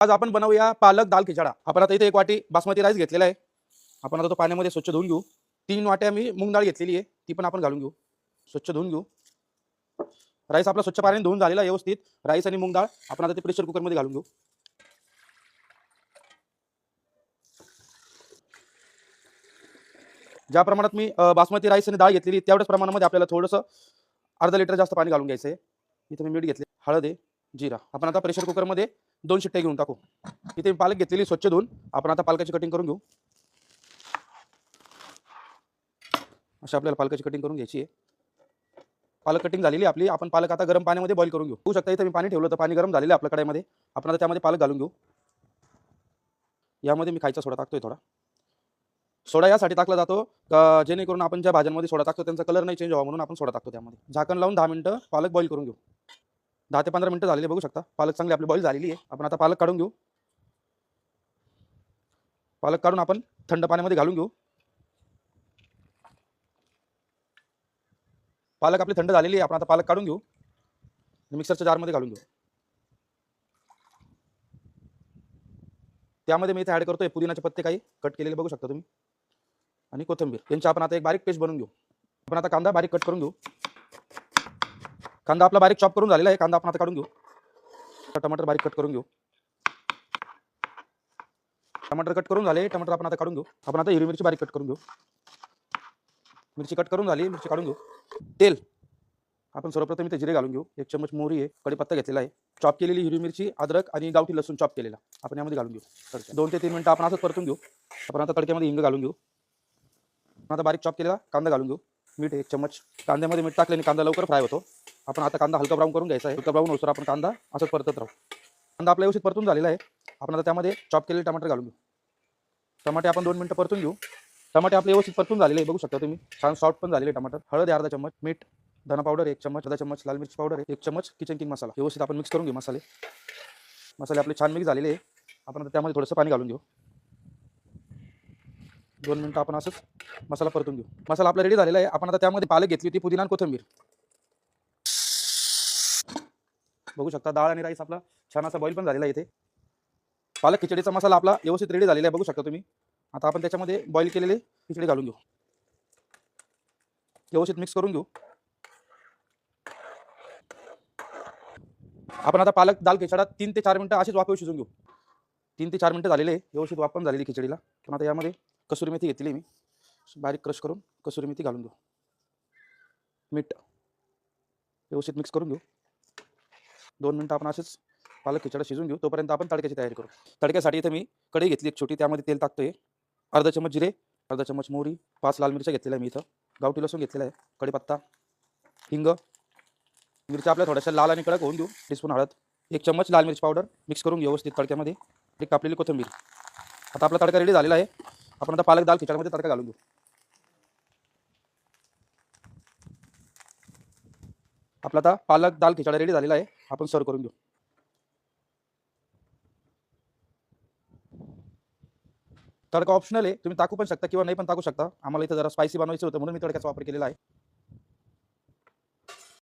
आज आपण बनवूया पालक दाल खिचडा। आपण आता इथे 1 वाटी बासमती राईस घेतलेला आहे। आपण आता तो पाण्यामध्ये स्वच्छ धुवून घेऊ। 3 वाट्या मी मूग डाळ घेतलेली आहे, ती पण आपण घालून घेऊ। स्वच्छ धुवून घेऊ। राईस आपला स्वच्छ पाण्याने धुवून झालेला आहे व्यवस्थित। राईस आणि मूग डाळ आपण आता ते प्रेशर कुकर मध्ये घालून घेऊ। ज्या प्रमाणात मी बासमती राईस आणि डाळ घेतलेली तेवढ्याच प्रमाणामध्ये आपल्याला थोडंसं अर्धा लिटर जास्त पाणी घालून घ्यायचं आहे। इथे मी मीठ घेतले, हळद आहे, जिरा। आपण आता प्रेशर कुकर मध्ये 2 शिट्ट्या घेऊन टाकू। इथे पालक घेतलेली स्वच्छ धुवून आपण आता पालकाची कटिंग करून घेऊ। अशा आपल्याला पालकाची कटिंग करून घ्यायची आहे। पालक कटिंग झालेली आपली। आपण पालक आता गरम पाण्यामध्ये बॉईल करून घेऊ। होऊ शकता इथे मी पाणी ठेवलं तर पाणी गरम झालेलं आहे आपल्या कढईमध्ये। आपण आता त्यामध्ये पालक घालून घेऊ। यामध्ये मी खायचा सोडा टाकतोय थोडा। सोडा यासाठी टाकला जातो जेणेकरून आपण ज्या भाज्यांमध्ये सोडा टाकतो त्यांचा कलर नाही चेंज व्हावा म्हणून आपण सोडा टाकतो त्यामध्ये। झाकण लावून 10 मिनिटं पालक बॉईल करून घेऊ। 10 ते 15 मिनिटं झालेली बघू शकता। पालक चांगली आपली बॉईल झालेली आहे। आपण आता पालक काढून घेऊ। पालक काढून आपण थंड पाण्यामध्ये घालून घेऊ। पालक आपली थंड झालेली आहे। आपण आता पालक काढून घेऊ, मिक्सरच्या जारमध्ये घालून घेऊ। त्यामध्ये मी इथे ऍड करतोय पुदिनाचे पत्ते काही कट केलेले बघू शकता तुम्ही, आणि कोथिंबीर। यांची आपण आता एक बारीक पेस्ट बनवून घेऊ। आपण आता कांदा बारीक कट करून घेऊ। कांदा आपला बारीक चॉप करून झालेला आहे। कांदा आपण आता काढून घेऊ। टमाटर बारीक कट करून घेऊ। टमाटर कट करून झाले, टमाटर आपण आता काढून घेऊ। आपण आता हिरवी मिरची बारीक कट करून घेऊ। मिरची कट करून झाली, मिरची काढून घेऊ। तेल आपण सर्वप्रथम इथे जिरे घालून घेऊ। 1 चम्मच मोहरी आहे, कढीपत्ता घेतलेला आहे, चॉप केलेली हिरवी मिरची, अद्रक आणि गावठी लसूण चॉप केलेला आपण यामध्ये घालून घेऊ। 2 ते 3 मिनिटं आपण असंच परतून घेऊ। आपण आता तडक्यामध्ये हिंग घालून घेऊ। आता बारीक चॉप केलेला कांदा घालून घेऊ। मीठ 1 चम्मच। कांद्यामध्ये मीठ टाकल्याने कांदा लवकर फ्राय होतो। आपण आता कांदा हलका ब्राऊन करून घ्यायचा आहे। हलका ब्राऊन होतो आपण कांदा असंच परतत राहू। कांदा आपला व्यवस्थित परतून झालेला आहे। आपण आता त्यामध्ये चॉप केलेले टमाटर घालून घेऊ। टमाटे आपण 2 मिनिटं परतून घेऊ। टमाटे आपले व्यवस्थित परतून झालेले बघू शकता तुम्ही, छान सॉफ्ट पण झालेले टमाटर। हळद अर्धा चम्मच, मीठ, धना पावडर 1 चम्मच, अर्धा चम्मच लाल मिरची पावडर 1 चम्मच, किचन किंग मसाला। व्यवस्थित आपण मिक्स करून घेऊ। मसाले आपले छान मिक्स झालेले आहे। आपण आता त्यामध्ये थोडंसं पाणी घालून घेऊ। 2 मिनिटं आपण असंच मसाला परतून घेऊ। मसाला आपला रेडी झालेला आहे। आपण आता त्यामध्ये पालक घेतली होती, पुदिना आणि कोथिंबीर बघू शकता। डाळ आणि राईस आपला छान असा बॉईल पण झालेला आहे। इथे पालक खिचडीचा मसाला आपला व्यवस्थित रेडी झालेला आहे बघू शकता तुम्ही। आता आपण त्याच्यामध्ये बॉईल केलेले खिचडी घालून घेऊ। व्यवस्थित मिक्स करून घेऊ। आपण आता पालक दाल खिचडा 3 ते 4 मिनिटं अशीच वाफेवर शिजून घेऊ। 3 ते 4 मिनिटं झालेले व्यवस्थित वाफण झालेली खिचडीला। पण आता यामध्ये कसुरी मेथी घेतली मी, बारीक क्रश करून कसुरी मेथी घालून घेऊ। मीठ व्यवस्थित मिक्स करून घेऊ। 2 मिनिटं आपण असेच पालक खिचडा शिजून घेऊ। तोपर्यंत आपण तडक्याची तयारी करू। तडक्यासाठी इथे मी कढई घेतली एक छोटी, त्यामध्ये तेल टाकतोय। अर्धा चम्मच जिरे, अर्धा चम्मच मोहरी, 5 लाल मिरच्या घेतलेल्या मी इथं, गावठी लसूण घेतलेला आहे, कढीपत्ता, हिंग। मिरच्या आपल्या थोड्याशा लाल आणि कडक होऊन देऊ। टीस्पून हळद, 1 चम्मच लाल मिरची पावडर मिक्स करून घेऊ व्यवस्थित तडक्यामध्ये। एक कापलेली कोथिंबीर। आता आपला तडका रेडी झालेला आहे। आपण आता पालक दाल खिचड्यामध्ये तडका घालून घेऊ। आपला आता पालक दाल खिचडा रेडी झालेला आहे। आपण सर्व करून घेऊ। तडका ऑप्शनल आहे, तुम्ही टाकू पण शकता किंवा नाही पण टाकू शकता। आम्हाला इथं जरा स्पायसी बनवायचं होतं म्हणून मी तडक्याचा वापर केलेला आहे।